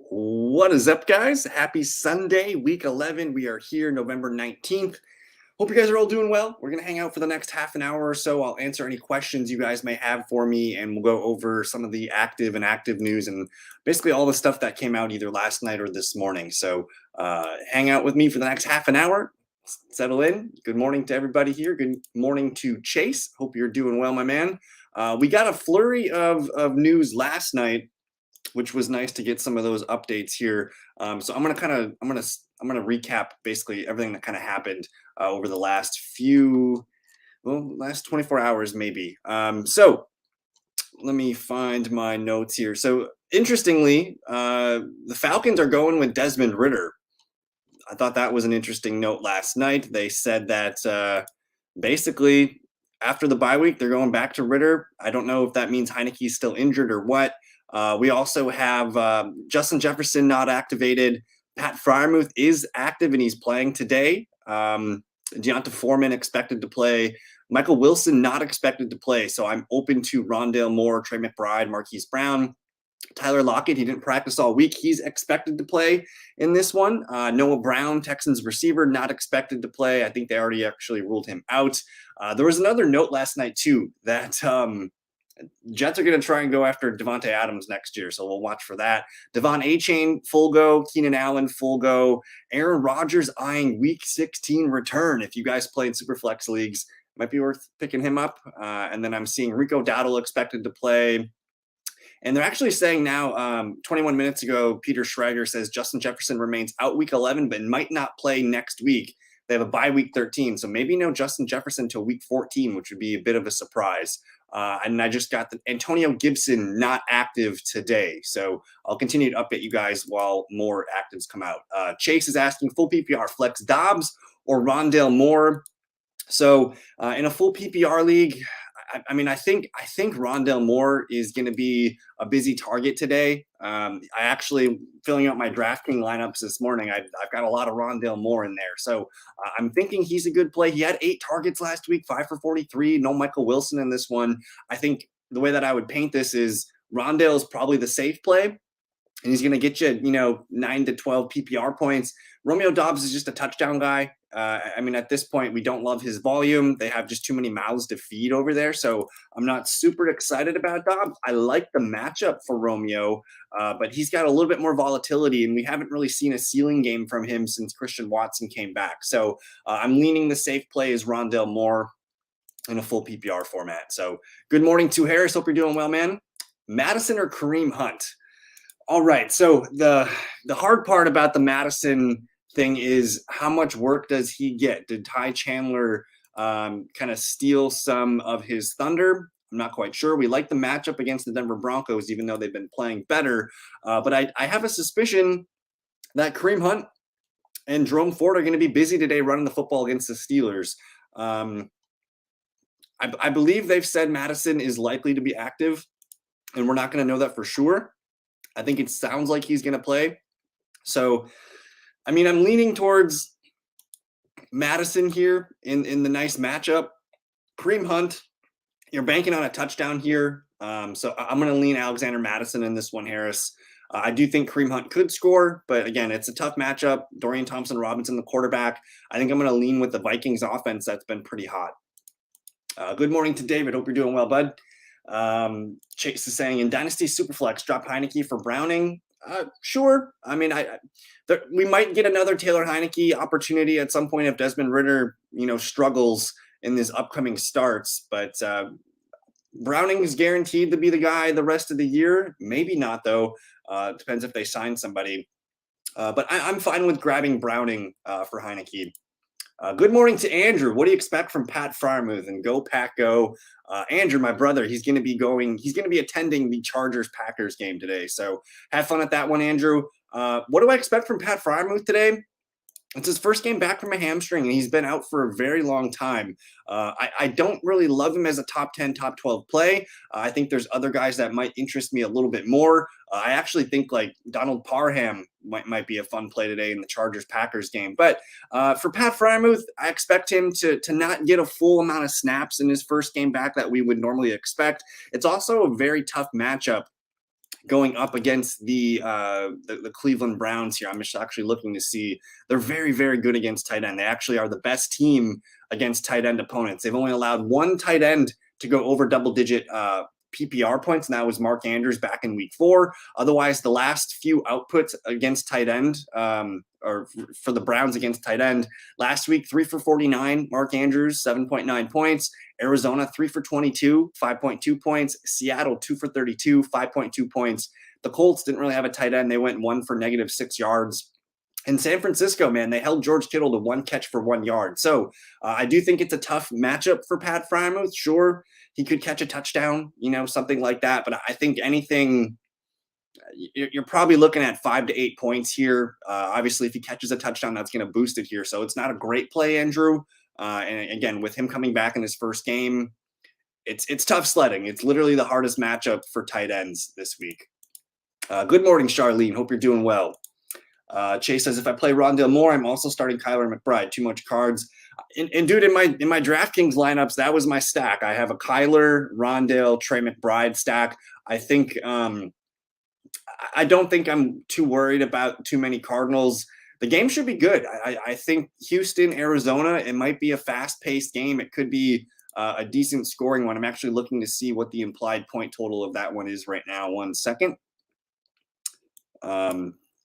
What is up, guys? Happy Sunday, week 11. We are here November 19th. Hope you guys are all doing well. We're going to hang out for the next half an hour or so. I'll answer any questions you guys may have for me, and we'll go over some of the active news and basically all the stuff that came out either last night or this morning. So hang out with me for the next half an hour. Settle in. Good morning to everybody here. Good morning to Chase. Hope you're doing well, my man. We got a flurry of news last night, which was nice to get some of those updates here. So I'm gonna recap basically everything that kind of happened over the last 24 hours maybe. So let me find my notes here. So interestingly, the Falcons are going with Desmond Ritter. I thought that was an interesting note last night. They said that basically after the bye week, they're going back to Ritter. I don't know if that means Heineke's still injured or what. We also have Justin Jefferson not activated. Pat Fryermuth is active and he's playing today. Deonta Foreman expected to play. Michael Wilson not expected to play. So I'm open to Rondale Moore, Trey McBride, Marquise Brown. Tyler Lockett, he didn't practice all week. He's expected to play in this one. Noah Brown, Texans receiver, not expected to play. I think they already actually ruled him out. There was another note last night, too, that Jets are going to try and go after Devontae Adams next year, so we'll watch for that. Devon Achane, full go. Keenan Allen, full go. Aaron Rodgers eyeing Week 16 return. If you guys play in Superflex leagues, might be worth picking him up. And then I'm seeing Rico Dowdle expected to play. And they're actually saying now, 21 minutes ago, Peter Schrager says Justin Jefferson remains out Week 11, but might not play next week. They have a bye Week 13, so maybe no Justin Jefferson till Week 14, which would be a bit of a surprise. And I just got the Antonio Gibson not active today. So I'll continue to update you guys while more actives come out. Chase is asking full PPR, flex Dobbs or Rondale Moore. So in a full PPR league, I think Rondale Moore is going to be a busy target today. I actually filling out my DraftKings lineups this morning. I've got a lot of Rondale Moore in there, so I'm thinking he's a good play. He had 8 targets last week, 5 for 43. No Michael Wilson in this one. I think the way that I would paint this is Rondale is probably the safe play, and he's going to get you, 9 to 12 PPR points. Romeo Dobbs is just a touchdown guy. At this point, we don't love his volume. They have just too many mouths to feed over there. So I'm not super excited about Dobbs. I like the matchup for Romeo, but he's got a little bit more volatility, and we haven't really seen a ceiling game from him since Christian Watson came back. So I'm leaning the safe play is Rondale Moore in a full PPR format. So good morning to Harris. Hope you're doing well, man. Madison or Kareem Hunt? All right. So the hard part about the Madison thing is how much work does he get? Did Ty Chandler kind of steal some of his thunder? I'm not quite sure. We like the matchup against the Denver Broncos, even though they've been playing better. But I have a suspicion that Kareem Hunt and Jerome Ford are going to be busy today running the football against the Steelers. I believe they've said Madison is likely to be active, and we're not going to know that for sure. I think it sounds like he's going to play. So, I'm leaning towards Madison here in the nice matchup. Kareem Hunt, you're banking on a touchdown here. So I'm going to lean Alexander Madison in this one, Harris. I do think Kareem Hunt could score, but again, it's a tough matchup. Dorian Thompson-Robinson, the quarterback. I think I'm going to lean with the Vikings offense that's been pretty hot. Good morning to David. Hope you're doing well, bud. Chase is saying in Dynasty Superflex, drop Heineke for Browning. Sure. We might get another Taylor Heineke opportunity at some point if Desmond Ritter, struggles in these upcoming starts. But Browning is guaranteed to be the guy the rest of the year. Maybe not, though. Depends if they sign somebody. But I'm fine with grabbing Browning for Heineke. Good morning to Andrew. What do you expect from Pat Fryermuth? And go Pack go. Andrew, my brother, he's going to be attending the Chargers-Packers game today. So have fun at that one, Andrew. What do I expect from Pat Fryermuth today? It's his first game back from a hamstring, and he's been out for a very long time. I don't really love him as a top 10, top 12 play. I think there's other guys that might interest me a little bit more. I actually think like Donald Parham might be a fun play today in the Chargers-Packers game. But for Pat Fryermuth, I expect him to not get a full amount of snaps in his first game back that we would normally expect. It's also a very tough matchup going up against the Cleveland Browns here. I'm just actually looking to see. They're very, very good against tight end. They actually are the best team against tight end opponents. They've only allowed one tight end to go over double-digit PPR points, and that was Mark Andrews back in week 4. Otherwise, the last few outputs against tight end, or for the Browns against tight end, last week, 3 for 49, Mark Andrews, 7.9 points. Arizona, 3 for 22, 5.2 points. Seattle, 2 for 32, 5.2 points. The Colts didn't really have a tight end. They went 1 for -6 yards. In San Francisco, man, they held George Kittle to 1 catch for 1 yard. So I do think it's a tough matchup for Pat Freiermuth. Sure, he could catch a touchdown, something like that. But I think anything, you're probably looking at 5 to 8 points here. Obviously, if he catches a touchdown, that's going to boost it here. So it's not a great play, Andrew. And again, with him coming back in his first game, it's tough sledding. It's literally the hardest matchup for tight ends this week. Good morning, Charlene. Hope you're doing well. Chase says, if I play Rondale Moore, I'm also starting Kyler McBride. Too much cards. And dude, in my DraftKings lineups, that was my stack. I have a Kyler, Rondale, Trey McBride stack. I think I don't think I'm too worried about too many Cardinals. The game should be good. I think Houston, Arizona, it might be a fast-paced game. It could be a decent scoring one. I'm actually looking to see what the implied point total of that one is right now. 1 second.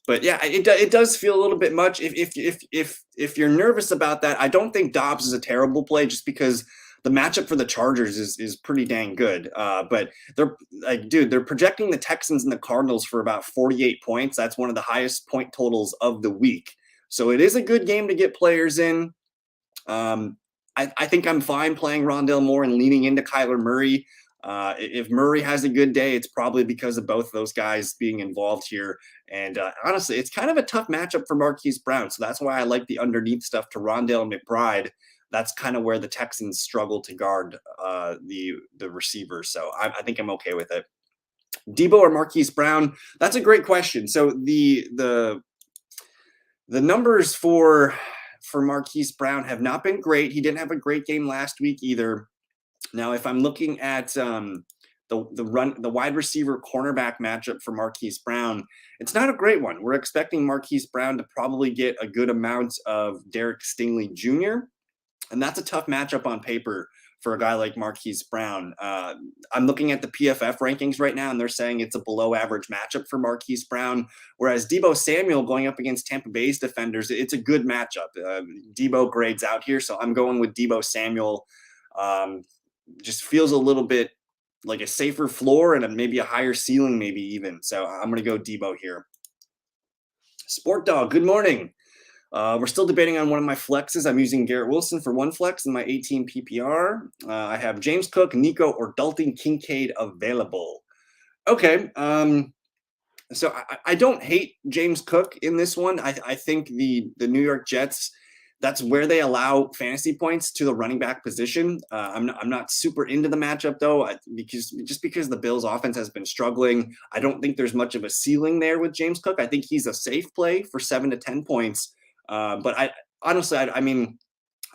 But yeah, it does feel a little bit much. If you're nervous about that, I don't think Dobbs is a terrible play just because the matchup for the Chargers is pretty dang good. But they're projecting the Texans and the Cardinals for about 48 points. That's one of the highest point totals of the week. So it is a good game to get players in. I think I'm fine playing Rondale Moore and leaning into Kyler Murray. If Murray has a good day, it's probably because of both those guys being involved here. And honestly, it's kind of a tough matchup for Marquise Brown. So that's why I like the underneath stuff to Rondale and McBride. That's kind of where the Texans struggle to guard the receivers. So I think I'm okay with it. Debo or Marquise Brown? That's a great question. So the numbers for Marquise Brown have not been great. He didn't have a great game last week either. Now, if I'm looking at the wide receiver cornerback matchup for Marquise Brown, it's not a great one. We're expecting Marquise Brown to probably get a good amount of Derek Stingley Jr., and that's a tough matchup on paper for a guy like Marquise Brown. I'm looking at the PFF rankings right now, and they're saying it's a below average matchup for Marquise Brown, whereas Deebo Samuel going up against Tampa Bay's defenders, it's a good matchup. Deebo grades out here, so I'm going with Deebo Samuel. Just feels a little bit like a safer floor and maybe a higher ceiling, maybe even. So I'm going to go Deebo here. Sport Dog, good morning. We're still debating on one of my flexes. I'm using Garrett Wilson for one flex in my 18 PPR. I have James Cook, Nico, or Dalton Kincaid available. Okay. So I don't hate James Cook in this one. I think the New York Jets, that's where they allow fantasy points to the running back position. I'm not super into the matchup though, because the Bills offense has been struggling. I don't think there's much of a ceiling there with James Cook. I think he's a safe play for 7 to 10 points. But I honestly, I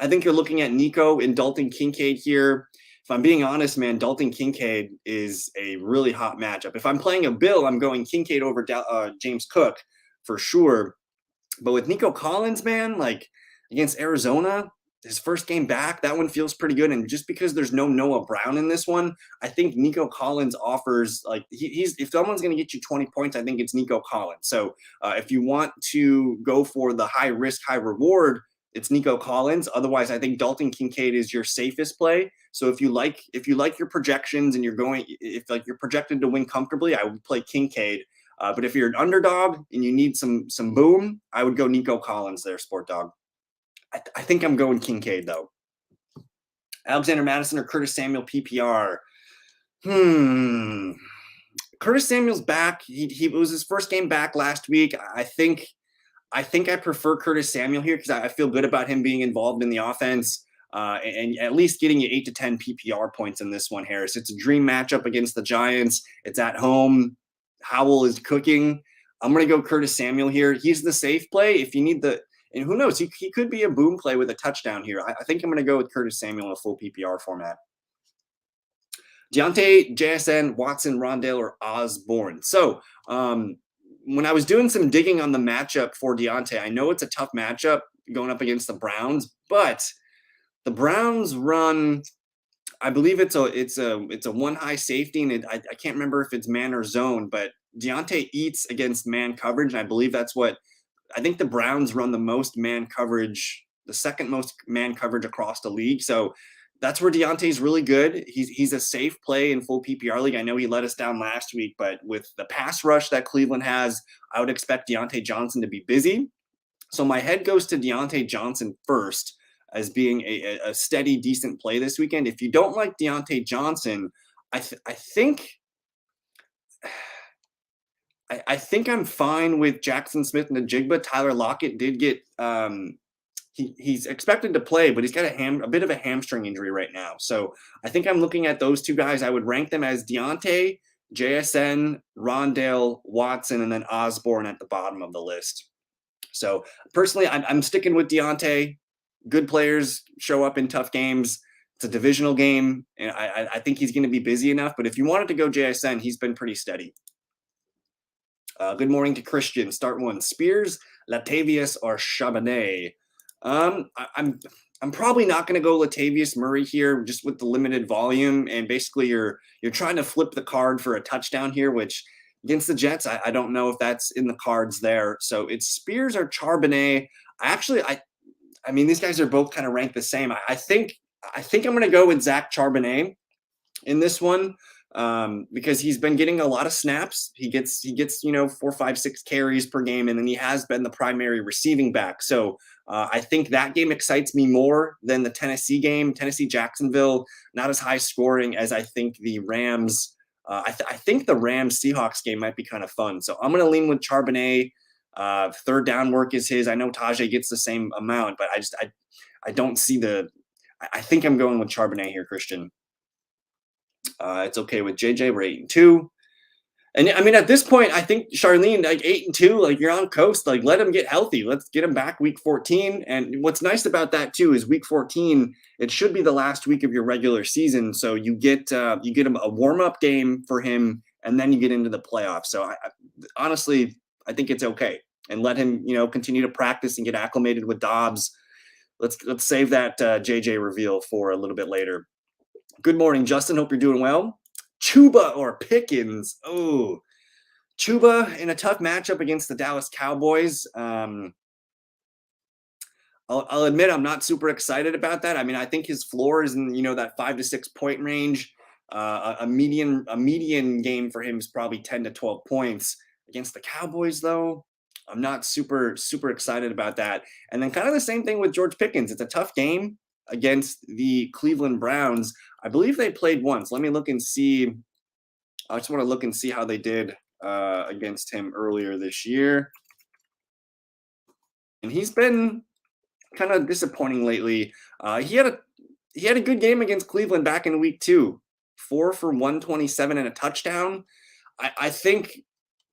think you're looking at Nico and Dalton Kincaid here. If I'm being honest, man, Dalton Kincaid is a really hot matchup. If I'm playing a Bill, I'm going Kincaid over James Cook for sure. But with Nico Collins, man, like against Arizona, his first game back, that one feels pretty good. And just because there's no Noah Brown in this one, I think Nico Collins offers, like, if someone's going to get you 20 points, I think it's Nico Collins. So if you want to go for the high risk, high reward, it's Nico Collins. Otherwise, I think Dalton Kincaid is your safest play. So if you like your projections and if you're projected to win comfortably, I would play Kincaid. But if you're an underdog and you need some boom, I would go Nico Collins there, Sport Dog. I think I'm going Kincaid, though. Alexander Madison or Curtis Samuel PPR? Curtis Samuel's back. He was his first game back last week. I think I prefer Curtis Samuel here because I feel good about him being involved in the offense and at least getting you 8 to 10 PPR points in this one, Harris. It's a dream matchup against the Giants. It's at home. Howell is cooking. I'm going to go Curtis Samuel here. He's the safe play. If you need and who knows, he could be a boom play with a touchdown here. I think I'm going to go with Curtis Samuel in a full PPR format. Deontay, JSN, Watson, Rondale, or Osborne. So when I was doing some digging on the matchup for Deontay, I know it's a tough matchup going up against the Browns, but the Browns run, I believe it's a one high safety, and I can't remember if it's man or zone, but Deontay eats against man coverage, and I believe that's what I think the Browns run the most man coverage, the second most man coverage across the league. So that's where Deontay's really good. He's a safe play in full PPR league. I know he let us down last week, but with the pass rush that Cleveland has, I would expect Deontay Johnson to be busy. So my head goes to Deontay Johnson first as being a steady, decent play this weekend. If you don't like Deontay Johnson, I think I think I'm fine with Jackson Smith and Najigba. Tyler Lockett did get he's expected to play, but he's got a bit of a hamstring injury right now. So I think I'm looking at those two guys. I would rank them as Deontay, JSN, Rondale, Watson, and then Osborne at the bottom of the list. So personally, I'm sticking with Deontay. Good players show up in tough games. It's a divisional game, and I think he's going to be busy enough. But if you wanted to go JSN, he's been pretty steady. Good morning to Christian. Start one. Spears, Latavius, or Charbonnet. I'm probably not going to go Latavius Murray here, just with the limited volume. And basically, you're trying to flip the card for a touchdown here, which against the Jets, I don't know if that's in the cards there. So it's Spears or Charbonnet. I mean, these guys are both kind of ranked the same. I think I'm going to go with Zach Charbonnet in this one because he's been getting a lot of snaps. He gets 4, 5, 6 carries per game, and then he has been the primary receiving back. So I think that game excites me more than the Tennessee game. Tennessee Jacksonville, not as high scoring as I think the Rams. I think the Rams Seahawks game might be kind of fun. So I'm going to lean with Charbonnet. Third down work is his. I know Tajay gets the same amount, but I don't see I think I'm going with Charbonnet here, Christian. It's okay with JJ. We're 8-2. And I mean, at this point, I think Charlene, like 8-2, like you're on coast, like let him get healthy. Let's get him back week 14. And what's nice about that too is week 14, it should be the last week of your regular season. So you get him a warm-up game for him, and then you get into the playoffs. So honestly, I think it's okay. And let him, continue to practice and get acclimated with Dobbs. Let's save that JJ reveal for a little bit later. Good morning, Justin. Hope you're doing well. Chuba or Pickens? Oh, Chuba in a tough matchup against the Dallas Cowboys. I'll admit I'm not super excited about that. I mean, I think his floor is in that 5 to 6 point range. A median game for him is probably 10 to 12 points against the Cowboys, though. I'm not super excited about that. And then kind of the same thing with George Pickens. It's a tough game against the Cleveland Browns. I believe they played once. Let me look and see. I just want to look and see how they did against him earlier this year. And he's been kind of disappointing lately. He had a good game against Cleveland back in week 2. 4 for 127 and a touchdown. I think,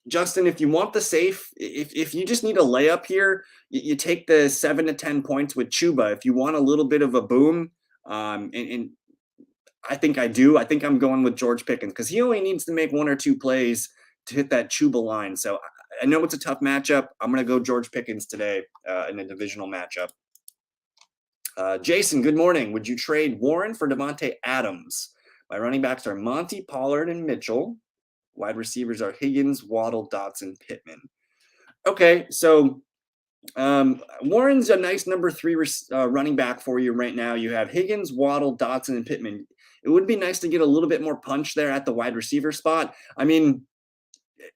Justin, if you want the safe, if you just need a layup here, you take the 7 to 10 points with Chuba. If you want a little bit of a boom, and I think I do. I think I'm going with George Pickens because he only needs to make 1 or 2 plays to hit that Chuba line. So I know it's a tough matchup. I'm going to go George Pickens today in a divisional matchup. Jason, good morning. Would you trade Warren for Davante Adams? My running backs are Monty, Pollard, and Mitchell. Wide receivers are Higgins, Waddle, Dotson, Pittman. Okay, so Warren's a nice number 3 running back for you right now. You have Higgins, Waddle, Dotson, and Pittman. It would be nice to get a little bit more punch there at the wide receiver spot. I mean,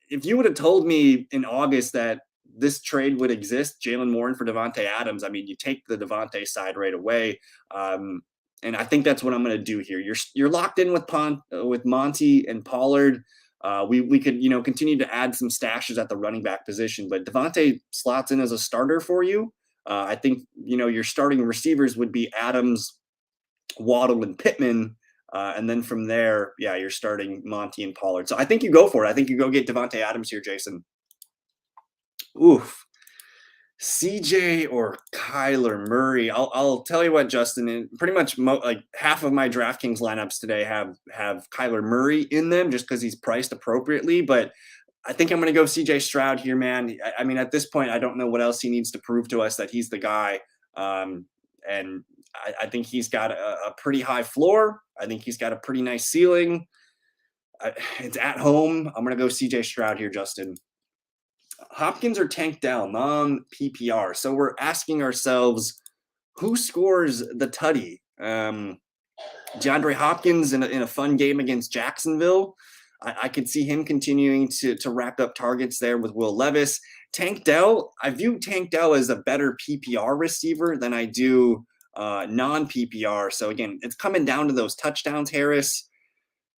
if you would have told me in August that this trade would exist, Jaylen Warren for Davante Adams, I mean, you take the Davante side right away. And I think that's what I'm going to do here. You're locked in with Monty and Pollard. We could, continue to add some stashes at the running back position, but Davante slots in as a starter for you. I think, your starting receivers would be Adams, Waddle, and Pittman. And then from there, you're starting Monty and Pollard. So I think you go for it. I think you go get Davante Adams here, Jason. Oof. CJ or Kyler Murray. I'll tell you what, Justin. Pretty much like half of my DraftKings lineups today have Kyler Murray in them just because he's priced appropriately. But I think I'm going to go CJ Stroud here, man. I mean, at this point, I don't know what else he needs to prove to us that he's the guy. And I think he's got a pretty high floor. I think he's got a pretty nice ceiling. It's at home. I'm going to go CJ Stroud here, Justin. Hopkins or Tank Dell, non-PPR. So we're asking ourselves, who scores the tutty? DeAndre Hopkins in a fun game against Jacksonville. I could see him continuing to rack up targets there with Will Levis. Tank Dell, I view Tank Dell as a better PPR receiver than I do non-PPR. So again, it's coming down to those touchdowns, Harris.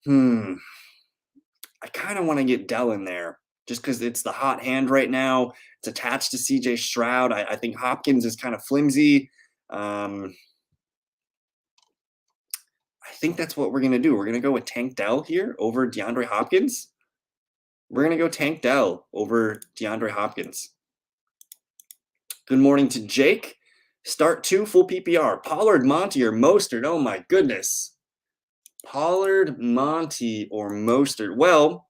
I kind of want to get Dell in there just because it's the hot hand right now. It's attached to CJ Stroud. I think Hopkins is kind of flimsy. I think that's what we're going to do. We're going to go with Tank Dell here over DeAndre Hopkins. We're going to go Tank Dell over DeAndre Hopkins. Good morning to Jake. Start 2, full PPR. Pollard, Monty, or Mostert. Oh, my goodness. Pollard, Monty, or Mostert. Well,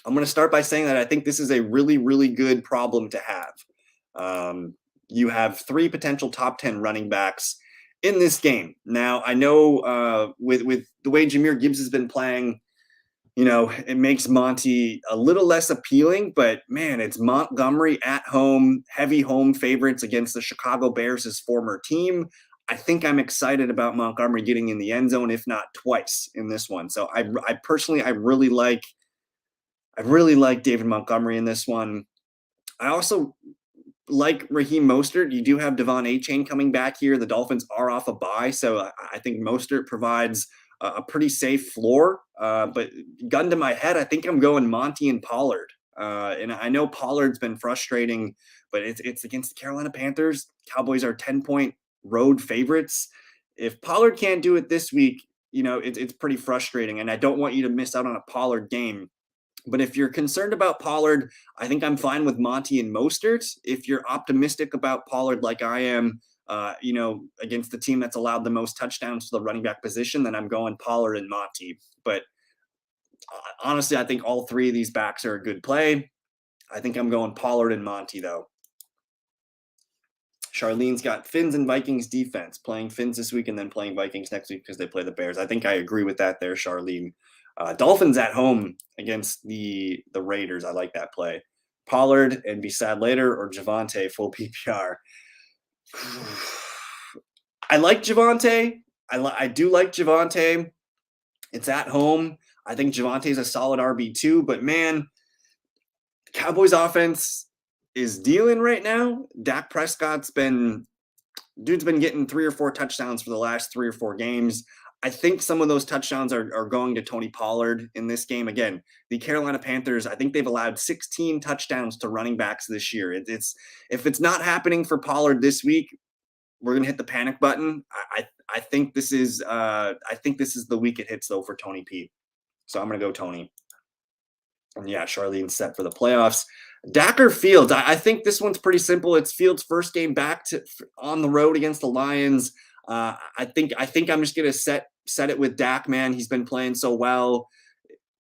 I'm going to start by saying that I think this is a really, really good problem to have. You have 3 potential top 10 running backs in this game. Now, I know with the way Jahmyr Gibbs has been playing, it makes Monty a little less appealing, but man, it's Montgomery at home, heavy home favorites against the Chicago Bears, his former team. I think I'm excited about Montgomery getting in the end zone, if not twice in this one. So I really like David Montgomery in this one. I also like Raheem Mostert. You do have Devon Achane coming back here. The Dolphins are off a bye, so I think Mostert provides a pretty safe floor. But gun to my head, I think I'm going Monty and Pollard. And I know Pollard's been frustrating, but it's against the Carolina Panthers. Cowboys are 10-point road favorites. If Pollard can't do it this week, it's pretty frustrating. And I don't want you to miss out on a Pollard game. But if you're concerned about Pollard, I think I'm fine with Monty and Mostert. If you're optimistic about Pollard like I am, against the team that's allowed the most touchdowns to the running back position, then I'm going Pollard and Monty. But honestly, I think all 3 of these backs are a good play. I think I'm going Pollard and Monty, though. Charlene's got Fins and Vikings defense, playing Fins this week and then playing Vikings next week because they play the Bears. I think I agree with that there, Charlene. Dolphins at home against the Raiders. I like that play. Pollard and be sad later, or Javonte full PPR. I like Javonte. I do like Javonte. It's at home. I think Javante's a solid RB2, but man, the Cowboys offense is dealing right now. Dak Prescott's been getting 3 or 4 touchdowns for the last 3 or 4 games. I think some of those touchdowns are going to Tony Pollard in this game. Again, the Carolina Panthers, I think they've allowed 16 touchdowns to running backs this year. If it's not happening for Pollard this week, we're gonna hit the panic button. I think this is the week it hits though for Tony P. So I'm gonna go Tony. And yeah, Charlene's set for the playoffs. Dak or Fields? I think this one's pretty simple. It's Fields' first game back on the road against the Lions. I think I'm just gonna set it with Dak, man. He's been playing so well.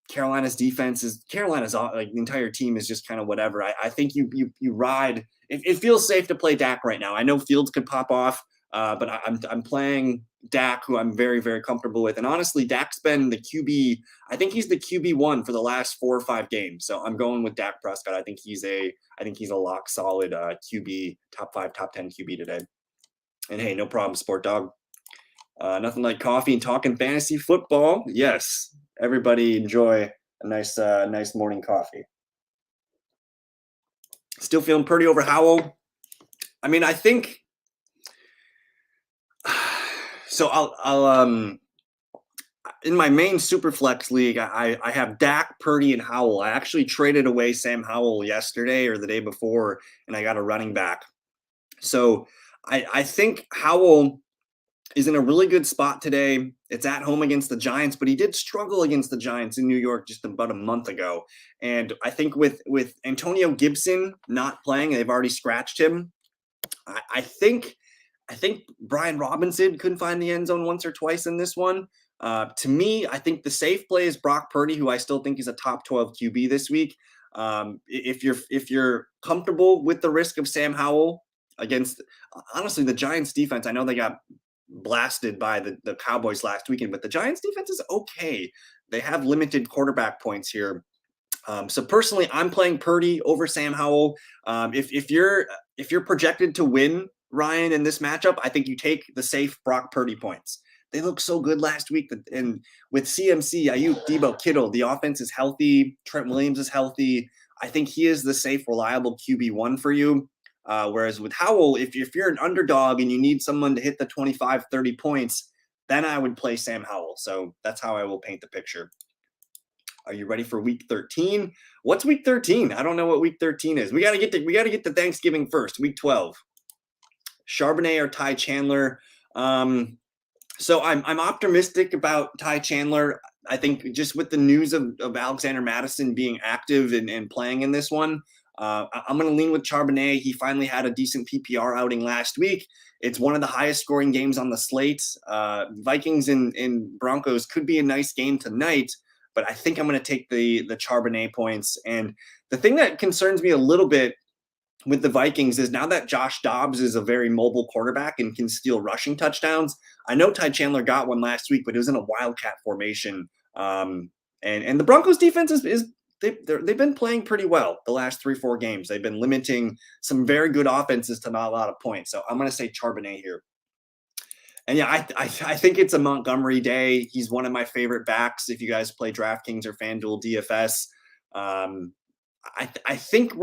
Carolina's like the entire team is just kind of whatever. I think you ride. It feels safe to play Dak right now. I know Fields could pop off, but I'm playing Dak, who I'm very, very comfortable with. And honestly, Dak's been the QB. I think he's the QB1 for the last 4 or 5 games. So I'm going with Dak Prescott. I think he's a lock solid QB, top 5, top 10 QB today. And hey, no problem, Sport Dog. Nothing like coffee and talking fantasy football. Yes, everybody enjoy a nice morning coffee. Still feeling pretty over Howell. I mean, I think so. I'll in my main Superflex league, I have Dak, Purdy, and Howell. I actually traded away Sam Howell yesterday or the day before, and I got a running back. So I think Howell is in a really good spot today. It's at home against the Giants, but he did struggle against the Giants in New York just about a month ago. And I think with Antonio Gibson not playing, they've already scratched him. I think Brian Robinson couldn't find the end zone once or twice in this one. To me, I think the safe play is Brock Purdy, who I still think is a top 12 QB this week. If you're comfortable with the risk of Sam Howell against, honestly, the Giants defense, I know they got blasted by the Cowboys last weekend, but the Giants defense is okay. They have limited quarterback points here. So personally, I'm playing Purdy over Sam Howell. If you're projected to win, Ryan, in this matchup, I think you take the safe Brock Purdy points. They look so good last week, and with CMC, Ayuk, Debo, Kittle, the offense is healthy. Trent Williams is healthy. I think he is the safe, reliable QB1 for you. Whereas with Howell, if you're an underdog and you need someone to hit the 25, 30 points, then I would play Sam Howell. So that's how I will paint the picture. Are you ready for week 13? What's week 13? I don't know what week 13 is. We got to get to Thanksgiving first. Week 12. Charbonnet or Ty Chandler. So I'm optimistic about Ty Chandler. I think just with the news of Alexander Mattison being active and playing in this one, I'm going to lean with Charbonnet. He finally had a decent PPR outing last week. It's one of the highest scoring games on the slate. Vikings and Broncos could be a nice game tonight, but I think I'm going to take the Charbonnet points. And the thing that concerns me a little bit with the Vikings is now that Josh Dobbs is a very mobile quarterback and can steal rushing touchdowns. I know Ty Chandler got one last week, but it was in a wildcat formation. And the Broncos defense they've been playing pretty well the last 3-4 games. They've been limiting some very good offenses to not a lot of points. So I'm going to say Charbonnet here. And yeah, I think it's a Montgomery day. He's one of my favorite backs. If you guys play DraftKings or FanDuel DFS, I think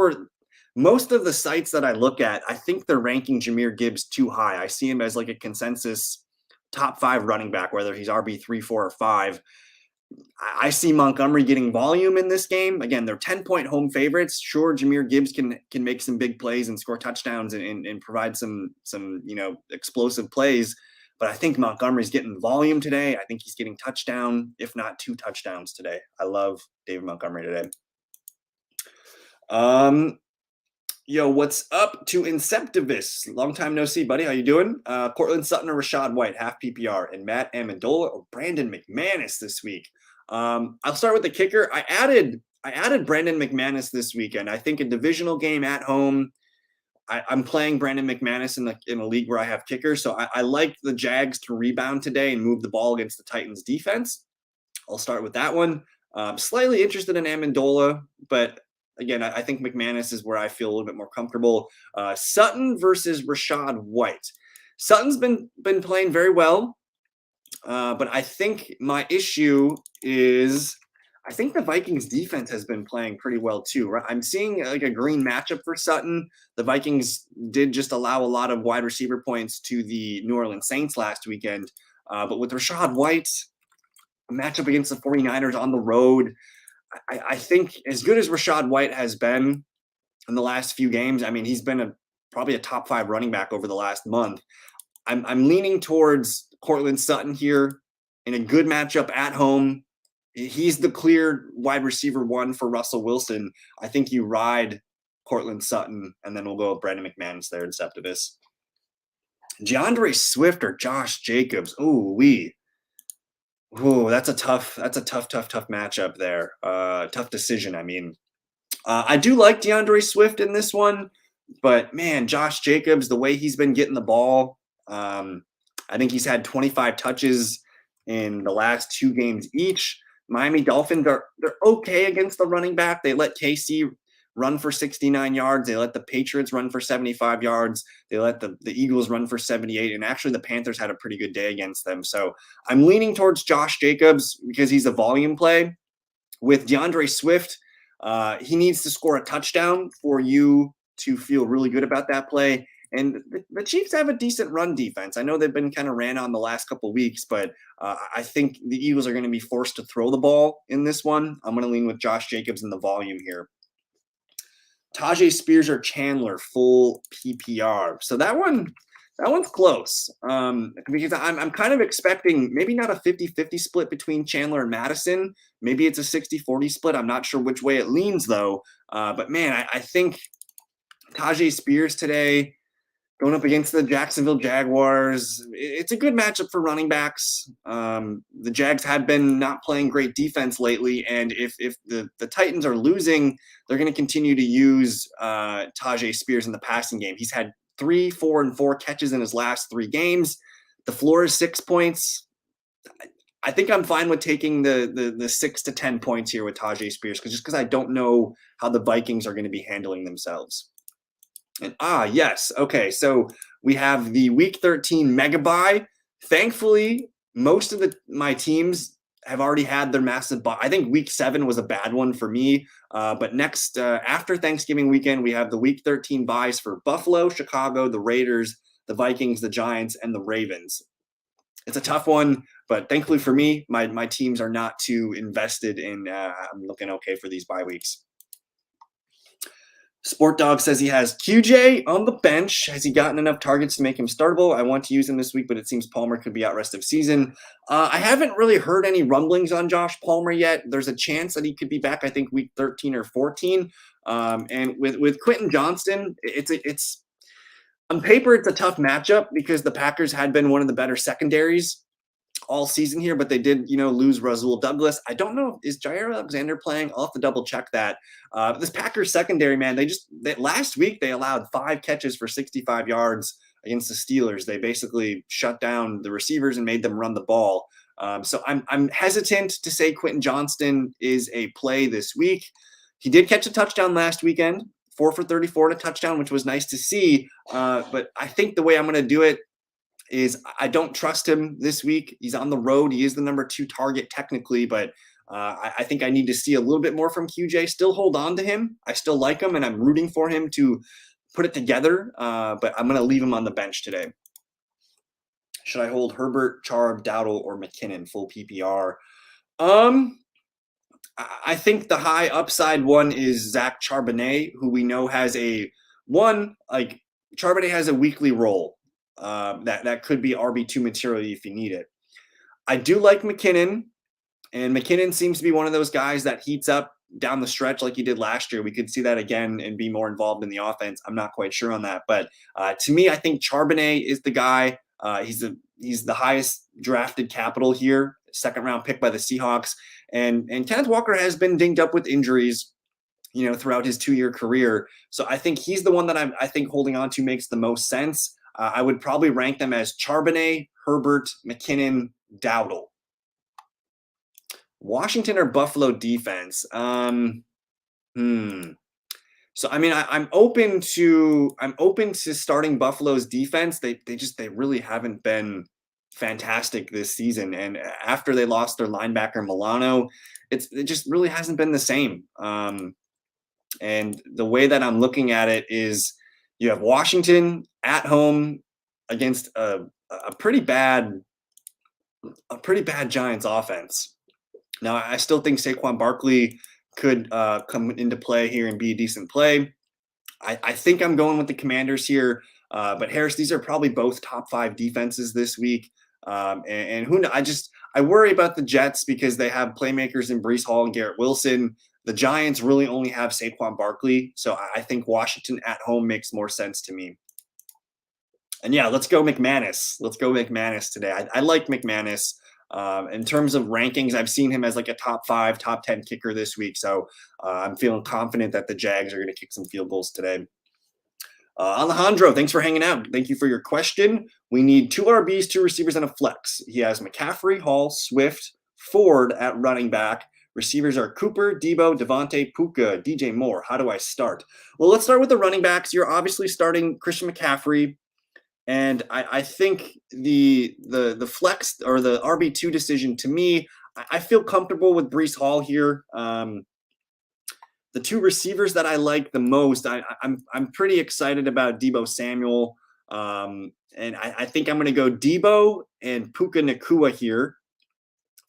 most of the sites that I look at, I think they're ranking Jahmyr Gibbs too high. I see him as like a consensus top 5 running back, whether he's RB3, 4, or 5. I see Montgomery getting volume in this game. Again, they're 10-point home favorites. Sure, Jahmyr Gibbs can make some big plays and score touchdowns and provide some explosive plays. But I think Montgomery's getting volume today. I think he's getting touchdown, if not 2 touchdowns today. I love David Montgomery today. Yo, what's up to Inceptivus? Long time no see, buddy. How you doing? Cortland Sutton or Rachaad White, half PPR, and Matt Amendola or Brandon McManus this week. I'll start with the kicker. I added Brandon McManus this weekend. I think a divisional game at home. I'm playing Brandon McManus in a league where I have kickers, so I like the Jags to rebound today and move the ball against the Titans defense. I'll start with that one. Slightly interested in Amendola, but again, I think McManus is where I feel a little bit more comfortable. Sutton versus Rachaad White. Sutton's been playing very well, but I think my issue is I think the Vikings defense has been playing pretty well too. Right? I'm seeing like a green matchup for Sutton. The Vikings did just allow a lot of wide receiver points to the New Orleans Saints last weekend. But with Rachaad White, a matchup against the 49ers on the road, I think as good as Rachaad White has been in the last few games, I mean, he's been probably a top 5 running back over the last month. I'm leaning towards Cortland Sutton here in a good matchup at home. He's the clear wide receiver 1 for Russell Wilson. I think you ride Cortland Sutton, and then we'll go with Brandon McManus there in Septimus. DeAndre Swift or Josh Jacobs? Ooh, that's a tough matchup there. Tough decision. I mean, I do like DeAndre Swift in this one, but man, Josh Jacobs, the way he's been getting the ball, I think he's had 25 touches in the last 2 games each. Miami Dolphins they're okay against the running back. They let KC run for 69 yards. They let the Patriots run for 75 yards. They let the Eagles run for 78. And actually the Panthers had a pretty good day against them. So I'm leaning towards Josh Jacobs because he's a volume play. With DeAndre Swift, he needs to score a touchdown for you to feel really good about that play. And the Chiefs have a decent run defense. I know they've been kind of ran on the last couple of weeks, but I think the Eagles are going to be forced to throw the ball in this one. I'm going to lean with Josh Jacobs in the volume here. Tajay Spears or Chandler, full PPR. So that one's close because I'm kind of expecting maybe not a 50-50 split between Chandler and Madison. Maybe it's a 60-40 split. I'm not sure which way it leans, though. But, man, I think Tajay Spears today, going up against the Jacksonville Jaguars. It's a good matchup for running backs. The Jags have been not playing great defense lately, and if the Titans are losing, they're going to continue to use Tajay Spears in the passing game. He's had 3, 4, and 4 catches in his last 3 games. The floor is 6 points. I think I'm fine with taking the 6 to 10 points here with Tajay Spears, because I don't know how the Vikings are going to be handling themselves. And yes, okay. So we have the Week 13 mega bye. Thankfully, most of my teams have already had their massive bye. I think Week 7 was a bad one for me. But next, after Thanksgiving weekend, we have the Week 13 byes for Buffalo, Chicago, the Raiders, the Vikings, the Giants, and the Ravens. It's a tough one, but thankfully for me, my teams are not too invested in. I'm looking okay for these bye weeks. Sport Dog says he has QJ on the bench. Has he gotten enough targets to make him startable? I want to use him this week, but it seems Palmer could be out rest of season. I haven't really heard any rumblings on Josh Palmer yet. There's a chance that he could be back, I think, week 13 or 14. And with Quentin Johnston, it's on paper, it's a tough matchup because the Packers had been one of the better secondaries all season here, but they did, lose Rasul Douglas. I don't know, is Jair Alexander playing? I'll have to double check that. This Packers secondary, man, last week they allowed 5 catches for 65 yards against the Steelers. They basically shut down the receivers and made them run the ball. So I'm hesitant to say Quentin Johnston is a play this week. He did catch a touchdown last weekend, 4 for 34 and a touchdown, which was nice to see. But I think the way I'm going to do it is I don't trust him this week. He's on the road. He is the number 2 target technically, but I think I need to see a little bit more from QJ. Still hold on to him. I still like him, and I'm rooting for him to put it together, but I'm going to leave him on the bench today. Should I hold Herbert, Chubb, Dowdle, or McKinnon full PPR? I think the high upside one is Zach Charbonnet, who we know has Charbonnet has a weekly role. That could be RB2 material if you need it. I do like McKinnon, and McKinnon seems to be one of those guys that heats up down the stretch like he did last year. We could see that again and be more involved in the offense. I'm not quite sure on that, but to me, I think Charbonnet is the guy. He's the highest drafted capital here, 2nd round pick by the Seahawks, and Kenneth Walker has been dinged up with injuries, throughout his 2-year career. So I think he's the one that I think holding on to makes the most sense. I would probably rank them as Charbonnet, Herbert, McKinnon, Dowdle. Washington or Buffalo defense? So I mean, I'm open to starting Buffalo's defense. They really haven't been fantastic this season, and after they lost their linebacker Milano, it just really hasn't been the same. And the way that I'm looking at it is, you have Washington at home against a pretty bad Giants offense. Now, I still think Saquon Barkley could come into play here and be a decent play. I think I'm going with the Commanders here, but Harris, these are probably both top 5 defenses this week. And who knows? I worry about the Jets because they have playmakers in Breece Hall and Garrett Wilson. The Giants really only have Saquon Barkley, so I think Washington at home makes more sense to me. And yeah, let's go McManus. Let's go McManus today. I like McManus. In terms of rankings, I've seen him as like a top 5, top 10 kicker this week, so I'm feeling confident that the Jags are going to kick some field goals today. Alejandro, thanks for hanging out. Thank you for your question. We need 2 RBs, 2 receivers, and a flex. He has McCaffrey, Hall, Swift, Ford at running back. Receivers are Cooper, Debo, Devontae, Puka, DJ Moore. How do I start? Well, let's start with the running backs. You're obviously starting Christian McCaffrey, and I think the flex or the RB2 decision, to me, I feel comfortable with Breece Hall here. The 2 receivers that I like the most, I'm pretty excited about Debo Samuel, and I think I'm going to go Debo and Puka Nacua here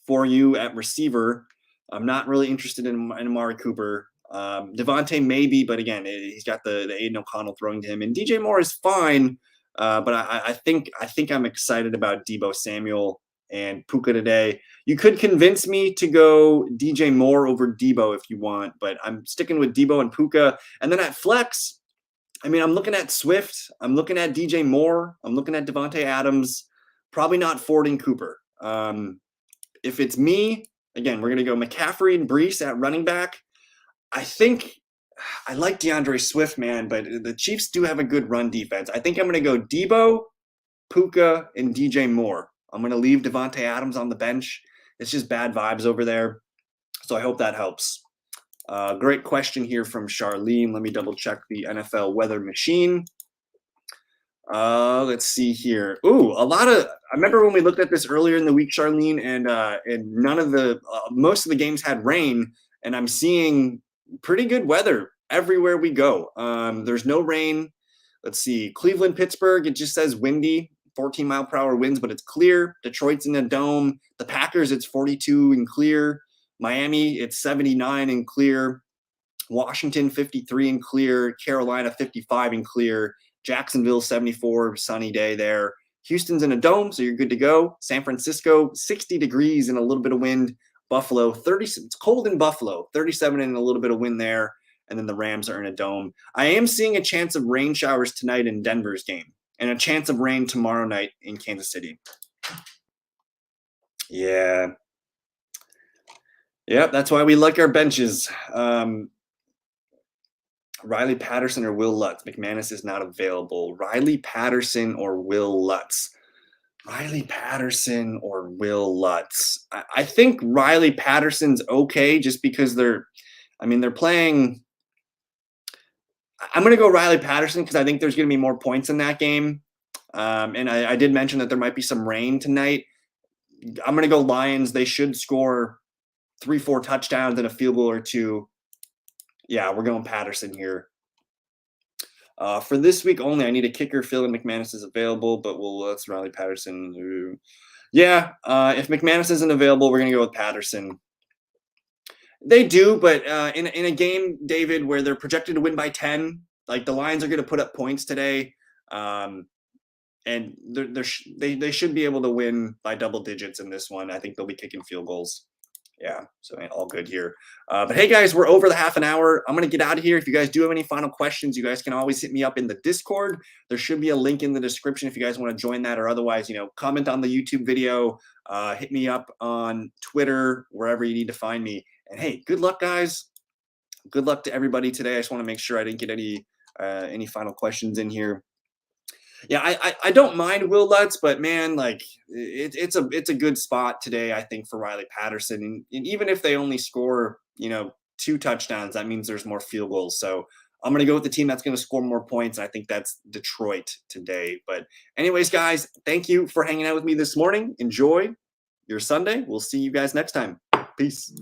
for you at receiver. I'm not really interested in Amari Cooper. Devontae maybe, but again, he's got the Aiden O'Connell throwing to him, and DJ Moore is fine. But I think I'm excited about Debo Samuel and Puka today. You could convince me to go DJ Moore over Debo if you want, but I'm sticking with Debo and Puka. And then at flex, I mean, I'm looking at Swift. I'm looking at DJ Moore. I'm looking at Devontae Adams. Probably not Ford and Cooper. If it's me, again, we're going to go McCaffrey and Brees at running back. I think I like DeAndre Swift, man, but the Chiefs do have a good run defense. I think I'm going to go Debo, Puka, and DJ Moore. I'm going to leave Devontae Adams on the bench. It's just bad vibes over there. So I hope that helps. Great question here from Charlene. Let me double check the NFL weather machine. Let's see here. Ooh, I remember when we looked at this earlier in the week, Charlene, and most of the games had rain, and I'm seeing pretty good weather everywhere we go. There's no rain. Let's see. Cleveland, Pittsburgh, it just says windy, 14-mile-per-hour winds, but it's clear. Detroit's in a dome. The Packers, it's 42 and clear. Miami, it's 79 and clear. Washington, 53 and clear. Carolina, 55 and clear. Jacksonville, 74, sunny day there. Houston's in a dome, so you're good to go. San Francisco, 60 degrees and a little bit of wind. Buffalo, 30. It's cold in Buffalo, 37 and a little bit of wind there. And then the Rams are in a dome. I am seeing a chance of rain showers tonight in Denver's game and a chance of rain tomorrow night in Kansas City. Yeah. Yep, that's why we like our benches. Riley Patterson or Will Lutz. McManus is not available. Riley Patterson or Will Lutz. Riley Patterson or Will Lutz. I think Riley Patterson's okay just because they're playing. I'm going to go Riley Patterson because I think there's going to be more points in that game. And I did mention that there might be some rain tonight. I'm going to go Lions. They should score 3-4 touchdowns and a field goal or two. Yeah, we're going Patterson here. For this week only, I need a kicker. Phil McManus is available, but let's Riley Patterson. Yeah, if McManus isn't available, we're going to go with Patterson. They do, but in a game, David, where they're projected to win by 10, like the Lions are going to put up points today, and they should be able to win by double digits in this one. I think they'll be kicking field goals. Yeah, so all good here. But hey, guys, we're over the half an hour. I'm going to get out of here. If you guys do have any final questions, you guys can always hit me up in the Discord. There should be a link in the description if you guys want to join that, or otherwise, comment on the YouTube video, hit me up on Twitter, wherever you need to find me. And hey, good luck, guys. Good luck to everybody today. I just want to make sure I didn't get any final questions in here. Yeah, I don't mind Will Lutz, but man, like it's a good spot today, I think, for Riley Patterson. And even if they only score, 2 touchdowns, that means there's more field goals. So I'm going to go with the team that's going to score more points. I think that's Detroit today. But anyways, guys, thank you for hanging out with me this morning. Enjoy your Sunday. We'll see you guys next time. Peace.